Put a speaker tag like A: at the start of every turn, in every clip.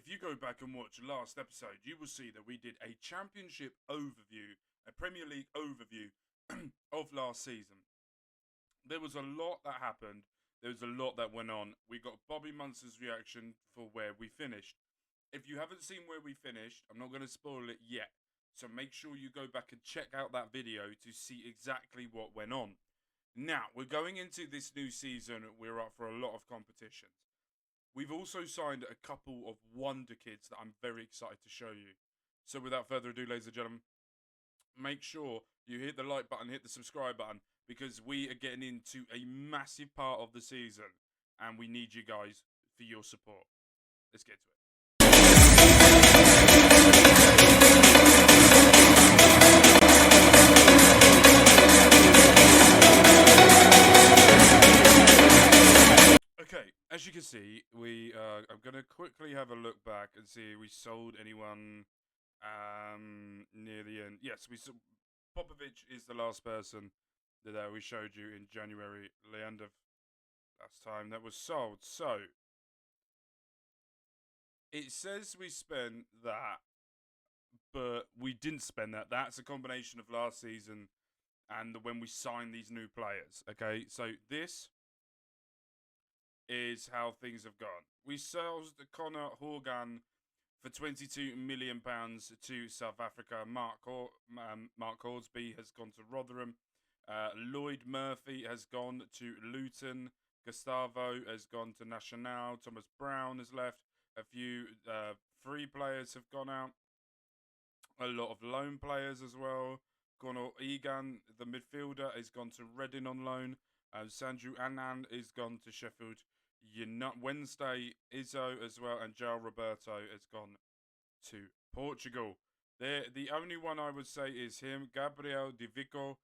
A: if you go back and watch last episode, you will see that we did a championship overview, a Premier League overview of last season. There was a lot that happened. There was a lot that went on. We got Bobby Munson's reaction for where we finished. If you haven't seen where we finished, I'm not going to spoil it yet. So make sure you go back and check out that video to see exactly what went on. Now, we're going into this new season. We're up for a lot of competitions. We've also signed a couple of wonder kids that I'm very excited to show you. So without further ado, ladies and gentlemen, make sure you hit the like button, hit the subscribe button, because we are getting into a massive part of the season and we need you guys for your support. Let's get to it. Okay, as you can see, I'm going to quickly have a look back and see if we sold anyone near the end. Yes, we sold. Popovic is the last person that we showed you in January, the end of last time that was sold. So, it says we spent that, but we didn't spend that. That's a combination of last season and when we signed these new players. Okay, so this is how things have gone. We sold Connor Horgan for £22 million to South Africa. Mark Horsby has gone to Rotherham. Lloyd Murphy has gone to Luton. Gustavo has gone to Nacional. Thomas Brown has left. A few free players have gone out. A lot of loan players as well. Conor Egan, the midfielder, has gone to Reading on loan. Sanju Anand has gone to Sheffield Wednesday. Izzo as well, and João Roberto has gone to Portugal. The only one I would say is him, Gabriel De Vico.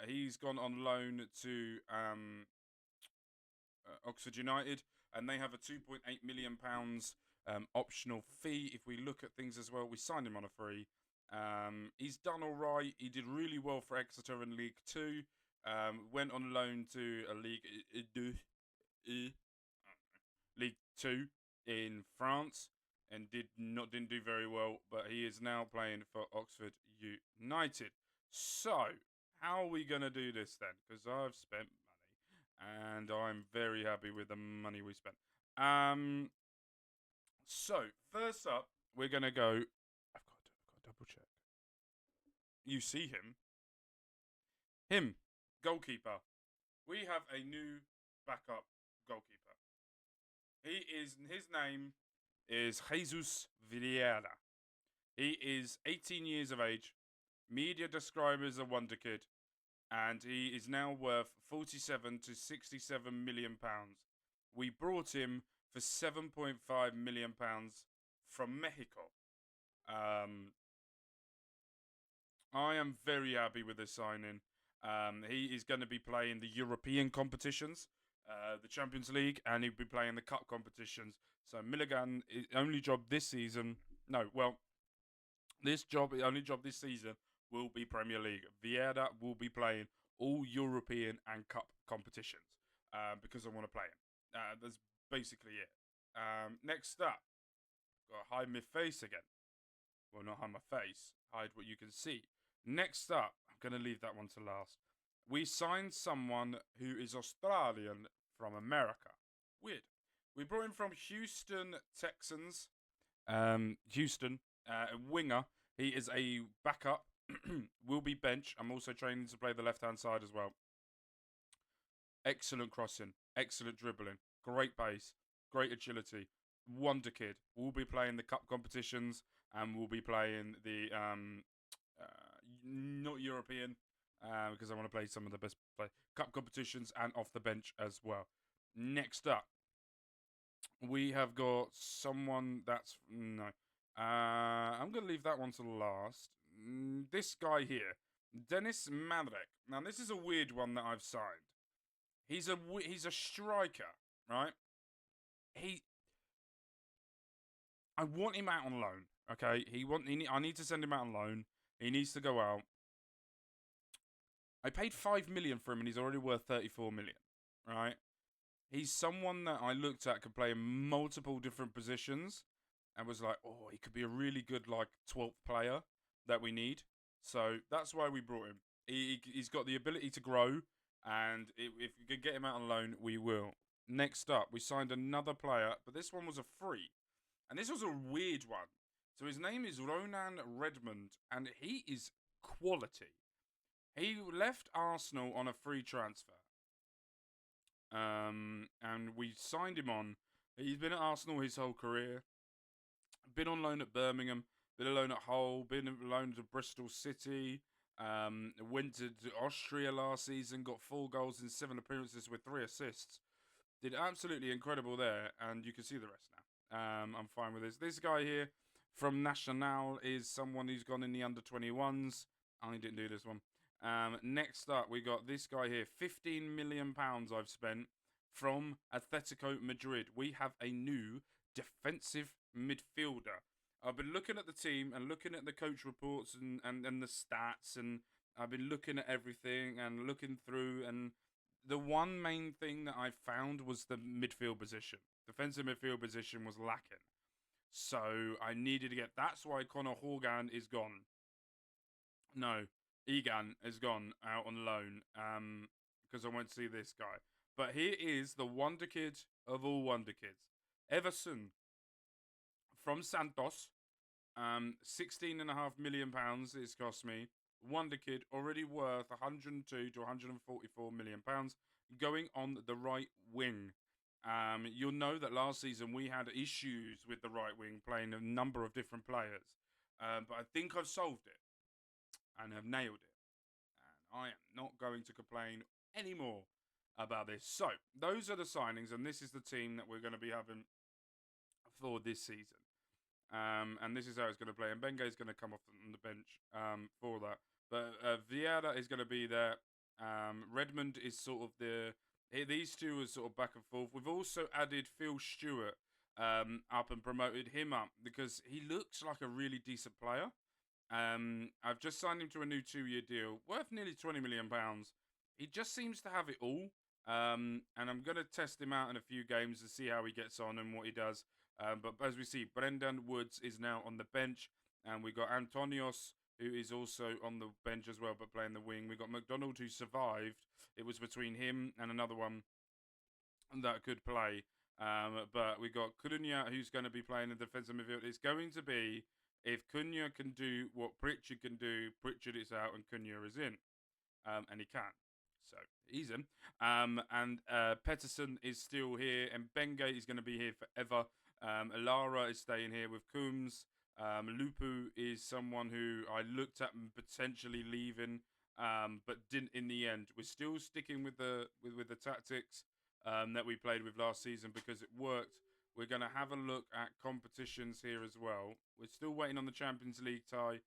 A: He's gone on loan to Oxford United, and they have a £2.8 million optional fee. If we look at things as well, we signed him on a free. He's done all right. He did really well for Exeter in League 2. Went on loan to a League 2 in France and didn't do very well, but he is now playing for Oxford United. So, how are we going to do this then? Because I've spent money, and I'm very happy with the money we spent. So, first up, we're going to go... I've got to double check. You see him, goalkeeper. We have a new backup goalkeeper. His name is Jesus Vieira. He is 18 years of age. Media describe him as a wonder kid, and he is now worth 47 to 67 million pounds. We brought him for 7.5 million pounds from Mexico. I am very happy with this signing. He is going to be playing the European competitions, the Champions League, and he'll be playing the cup competitions. So Milligan, his only job this season, only job this season will be Premier League. Vieira will be playing all European and cup competitions because I want to play him. That's basically it. Next up, got to hide my face again. Well, not hide my face, hide what you can see. Next up, I'm going to leave that one to last. We signed someone who is Australian from America. Weird. We brought him from Houston Texans. Houston, a winger. He is a backup. Will be bench. I'm also training to play the left-hand side as well. Excellent crossing. Excellent dribbling. Great pace. Great agility. Wonder kid. We'll be playing the cup competitions, and we'll be playing the not European, because I want to play some of the best cup competitions and off the bench as well. Next up, we have got someone that's I'm going to leave that one to last. This guy here, Dennis Madrek. Now this is a weird one that I've signed. He's a striker, right? I want him out on loan. Okay, I need to send him out on loan. He needs to go out. I paid 5 million for him, and he's already worth 34 million. Right? He's someone that I looked at could play in multiple different positions, and was like, oh, he could be a really good like 12th player that we need. So that's why we brought him. He's got the ability to grow, and if we could get him out on loan, we will. Next up, we signed another player, but this one was a free, and this was a weird one. So his name is Ronan Redmond, and he is quality. He left Arsenal on a free transfer. And we signed him on. He's been at Arsenal his whole career. Been on loan at Birmingham. Been on loan at Hull. Been on loan to Bristol City. Went to Austria last season. Got 4 goals in 7 appearances with 3 assists. Did absolutely incredible there, and you can see the rest now. I'm fine with this. This guy here from Nacional is someone who's gone in the under-21s. I didn't do this one. Next up, we got this guy here. £15 million I've spent from Atletico Madrid. We have a new defensive midfielder. I've been looking at the team and looking at the coach reports and the stats, and I've been looking at everything and looking through, and the one main thing that I found was the midfield position. Defensive midfield position was lacking. So I needed to get... That's why Conor Horgan is gone. No, Egan is gone out on loan because I won't see this guy. But here is the wonder kid of all wonder kids. Everson from Santos. £16.5 million it's cost me. Wonder kid, already worth 102 to 144 million pounds, going on the right wing. You'll know that last season we had issues with the right wing, playing a number of different players. But I think I've solved it and have nailed it. And I am not going to complain anymore about this. So, those are the signings, and this is the team that we're going to be having for this season. And this is how it's going to play. And Benge is going to come off on the bench for that. But Vieira is going to be there. Redmond is sort of these two are sort of back and forth. We've also added Phil Stewart up and promoted him up because he looks like a really decent player. I've just signed him to a new 2-year deal worth nearly £20 million. He just seems to have it all. And I'm going to test him out in a few games to see how he gets on and what he does. But as we see, Brendan Woods is now on the bench. And we got Antonios, who is also on the bench as well, but playing the wing. We got McDonald, who survived. It was between him and another one that could play. But we got Cunha, who's going to be playing in defensive midfield. It's going to be, if Cunha can do what Pritchard can do, Pritchard is out and Cunha is in. And he can. So, he's in. And Peterson is still here. And Benge is going to be here forever. Lara is staying here with Coombs. Lupu is someone who I looked at potentially leaving, but didn't in the end. We're still sticking with the tactics that we played with last season because it worked. We're going to have a look at competitions here as well. We're still waiting on the Champions League tie,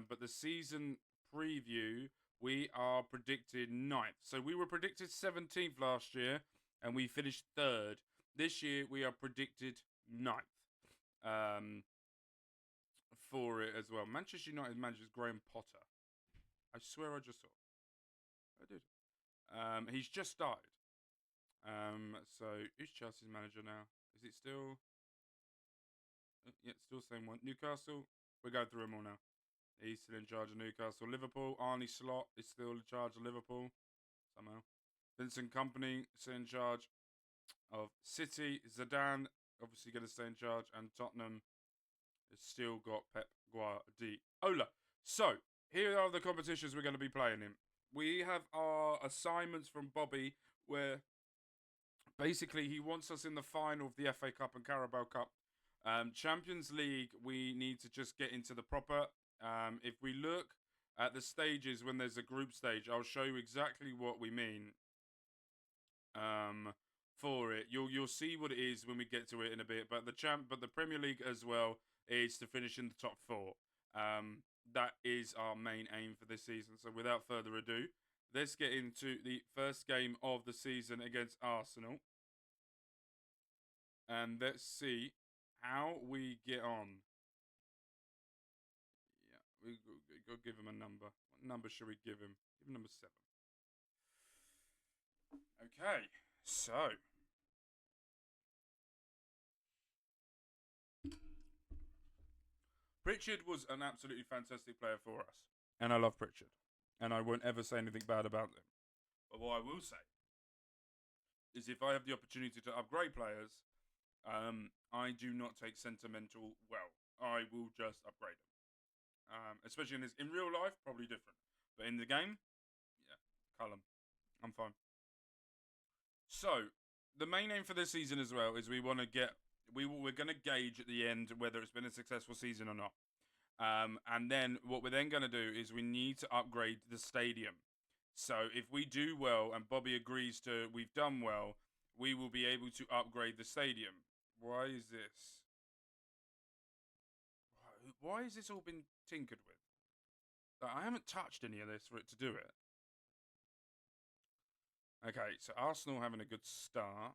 A: but the season preview, we are predicted 9th. So we were predicted 17th last year, and we finished 3rd. This year, we are predicted 9th. For it as well. Manchester United manager is Graham Potter. I swear I just saw. I did. He's just started. So who's Chelsea's manager now? Is it still? Yeah, still same one. Newcastle. We're going through them all now. He's still in charge of Newcastle. Liverpool. Arnie Slot is still in charge of Liverpool. Somehow. Vincent Kompany still in charge of City. Zidane obviously going to stay in charge, and Tottenham has still got Pep Guardiola. So, here are the competitions we're going to be playing in. We have our assignments from Bobby, where basically he wants us in the final of the FA Cup and Carabao Cup. Champions League, we need to just get into the proper. If we look at the stages when there's a group stage, I'll show you exactly what we mean. For it, you'll see what it is when we get to it in a bit. But the Premier League as well is to finish in the top 4. That is our main aim for this season. So without further ado, let's get into the first game of the season against Arsenal, and let's see how we get on. Yeah, we go give him a number. What number should we give him? Give him number 7. Okay, so Pritchard was an absolutely fantastic player for us. And I love Pritchard. And I won't ever say anything bad about him. But what I will say is if I have the opportunity to upgrade players, I do not take sentimental well. I will just upgrade them. Especially in real life, probably different. But in the game, yeah, Cullum. I'm fine. So, the main aim for this season as well is we're going to gauge at the end whether it's been a successful season or not. And then what we're then going to do is we need to upgrade the stadium. So if we do well and Bobby agrees to we've done well, we will be able to upgrade the stadium. Why is this? Why has this all been tinkered with? Like, I haven't touched any of this for it to do it. Okay, so Arsenal having a good start.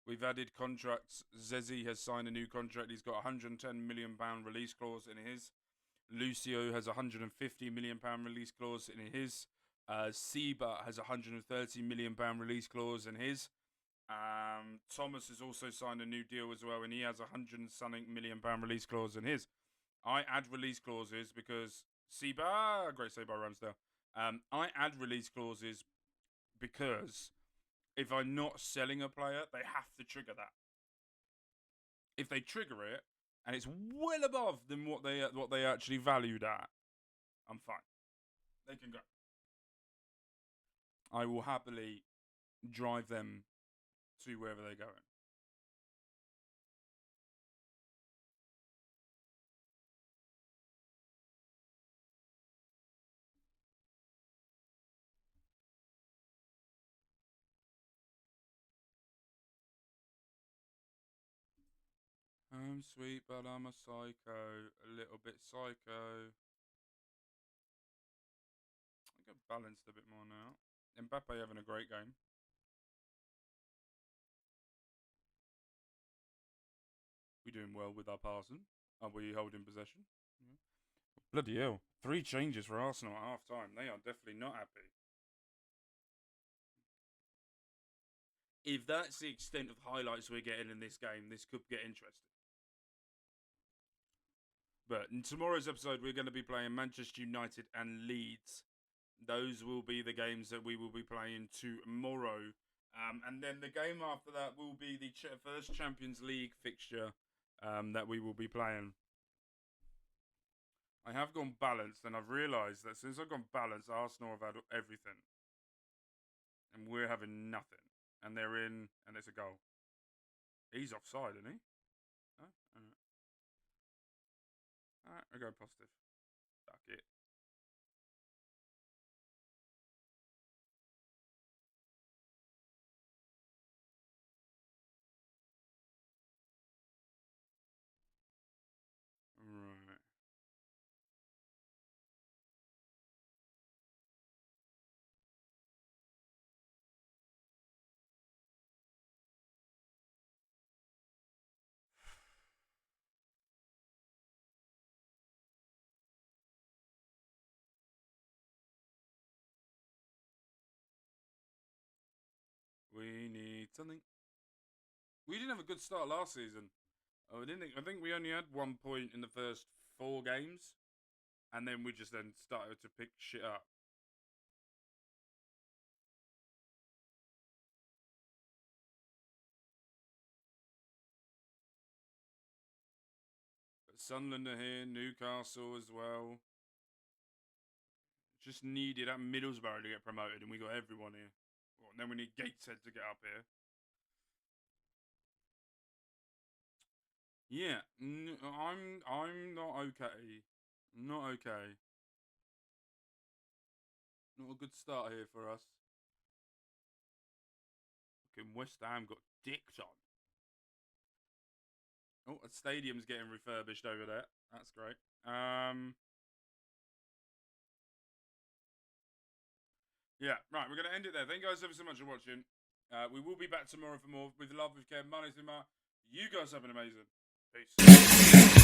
A: We've added contracts. Zezi has signed a new contract. He's got a £110 million release clause in his. Lucio has a £150 million release clause in his. Seba has a £130 million release clause in his. Thomas has also signed a new deal as well, and he has a £100 million release clause in his. I add release clauses because Seba, great save by Ramsdale. I add release clauses because if I'm not selling a player, they have to trigger that. If they trigger it, and it's well above than what they actually valued at, I'm fine. They can go. I will happily drive them to wherever they're going. I'm sweet, but I'm a psycho. A little bit psycho. I get balanced a bit more now. Mbappe having a great game. We doing well with our passing. Are we holding possession? Yeah. Bloody hell. 3 changes for Arsenal at half time. They are definitely not happy. If that's the extent of highlights we're getting in this game, this could get interesting. But in tomorrow's episode, we're going to be playing Manchester United and Leeds. Those will be the games that we will be playing tomorrow. And then the game after that will be the first Champions League fixture that we will be playing. I have gone balanced, and I've realised that since I've gone balanced, Arsenal have had everything. And we're having nothing. And they're in, and it's a goal. He's offside, isn't he? Oh, alright. Alright, I'll go positive. Fuck it. Right. We need something. We didn't have a good start last season. Oh, I think we only had 1 point in the first 4 games, and then we just then started to pick shit up. But Sunderland are here, Newcastle as well. Just needed at Middlesbrough to get promoted, and we got everyone here. Well, and then we need Gateshead to get up here. Yeah, I'm not okay. Not okay. Not a good start here for us. Fucking West Ham got dicked on. Oh, a stadium's getting refurbished over there. That's great. Yeah, right, we're going to end it there. Thank you guys ever so much for watching. We will be back tomorrow for more. With love, with care, money, you guys have an amazing. Peace.